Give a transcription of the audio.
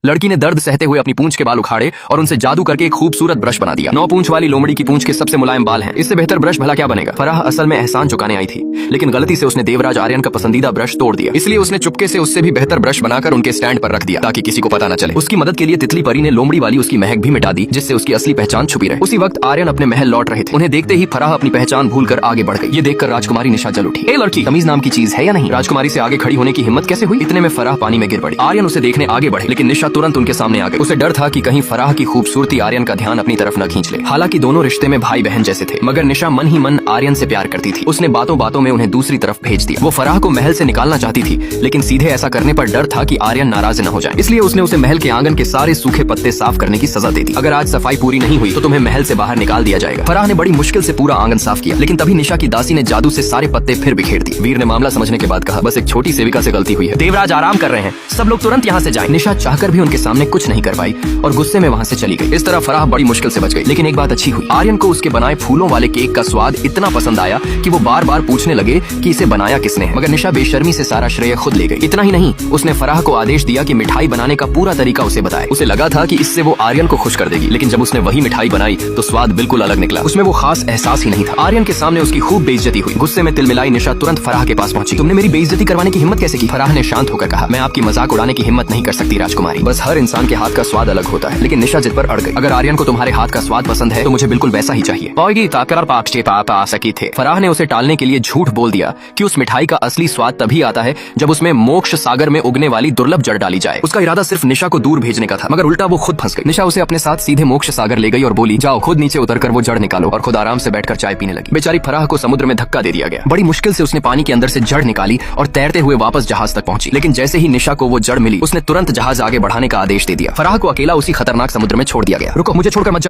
लड़की ने दर्द सहते हुए अपनी पूंछ के बाल उखाड़े और उनसे जादू करके एक खूबसूरत ब्रश बना दिया। 9 पूंछ वाली लोमड़ी की पूंछ के सबसे मुलायम बाल हैं, इससे बेहतर ब्रश भला क्या बनेगा। फराह असल में एहसान चुकाने आई थी, लेकिन गलती से उसने देवराज आर्यन का पसंदीदा ब्रश तोड़ दिया। इसलिए उसने चुपके से उससे भी बेहतर ब्रश बनाकर उनके स्टैंड पर रख दिया ताकि किसी को पता न चले। उसकी मदद के लिए तितली परी ने लोमड़ी वाली उसकी महक भी मिटा दी, जिससे उसकी असली पहचान छुपी रहे। उसी वक्त आर्यन अपने महल लौट रहे थे। उन्हें देखते ही फराह अपनी पहचान भूलकर आगे बढ़ गई। ये देखकर राजकुमारी निशा जल उठी। ए लड़की, तमीज नाम की चीज है या नहीं? राजकुमारी से आगे खड़ी होने की हिम्मत कैसे हुई? इतने में फराह पानी में गिर पड़ी। आर्यन उसे देखने आगे बढ़े, लेकिन निशा तुरंत उनके सामने आ गई। उसे डर था कि कहीं फराह की खूबसूरती आर्यन का ध्यान अपनी तरफ न खींच ले। हालांकि दोनों रिश्ते में भाई बहन जैसे थे, मगर निशा मन ही मन आर्यन से प्यार करती थी। उसने बातों बातों में उन्हें दूसरी तरफ भेज दिया। वो फराह को महल से निकालना चाहती थी, लेकिन सीधे ऐसा करने पर डर था कि आर्यन नाराज न हो जाए। इसलिए उसने उसे महल के आंगन के सारे सूखे पत्ते साफ करने की सजा दे दी। अगर आज सफाई पूरी नहीं हुई तो तुम्हें महल से बाहर निकाल दिया जाएगा। फराह ने बड़ी मुश्किल से पूरा आंगन साफ किया, लेकिन तभी निशा की दासी ने जादू से सारे पत्ते फिर बिखेर दिए। वीर ने मामला समझने के बाद कहा, बस एक छोटी सेविका से गलती हुई है। देवराज आराम कर रहे हैं, सब लोग तुरंत यहाँ से जाएं। निशा चाहकर भी उनके सामने कुछ नहीं कर पाई और गुस्से में वहाँ से चली गई। इस तरह फराह बड़ी मुश्किल से बच गई। लेकिन एक बात अच्छी हुई, आर्यन को उसके बनाए फूलों वाले केक का स्वाद इतना पसंद आया कि वो बार बार पूछने लगे कि इसे बनाया किसने है। मगर निशा बेशर्मी से सारा श्रेय खुद ले गई। इतना ही नहीं, उसने फराह को आदेश दिया कि मिठाई बनाने का पूरा तरीका उसे बताए। उसे लगा था कि इससे वो आर्यन को खुश कर देगी, लेकिन जब उसने वही मिठाई बनाई तो स्वाद बिल्कुल अलग निकला। उसमें वो खास एहसास ही नहीं था। आर्यन के सामने उसकी खूब बेइज्जती हुई। गुस्से में तिलमिलाई निशा तुरंत फराह के पास पहुंची। तुमने मेरी बेइज्जती करवाने की हिम्मत कैसे की? फराह ने शांत होकर कहा, मैं आपकी मजाक उड़ाने की हिम्मत नहीं कर सकती राजकुमारी। बस हर इंसान के हाथ का स्वाद अलग होता है। लेकिन निशा जिद पर अड़ गई। अगर आर्यन को तुम्हारे हाथ का स्वाद पसंद है तो मुझे बिल्कुल वैसा ही चाहिए। आ सकी थे। फराह ने उसे टालने के लिए झूठ बोल दिया कि उस मिठाई का असली स्वाद तभी आता है जब उसमें मोक्ष सागर में उगने वाली दुर्लभ जड़ डाली जाए। उसका इरादा सिर्फ निशा को दूर भेजने का था, मगर उल्टा वो खुद फंस गई। निशा उसे अपने साथ सीधे मोक्ष सागर ले गई और बोली, जाओ खुद नीचे उतरकर वो जड़ निकालो, और खुद आराम से बैठकर चाय पीने लगी। बेचारी फराह को समुद्र में धक्का दे दिया गया। बड़ी मुश्किल से उसने पानी के अंदर से जड़ निकाली और तैरते हुए वापस जहाज तक पहुंची। लेकिन जैसे ही निशा को वो जड़ मिली, उसने तुरंत जहाज आगे बढ़ाने का आदेश दे दिया। फराह को अकेला उसी खतरनाक समुद्र में छोड़ दिया गया। रुको, मुझे छोड़कर मत जाओ।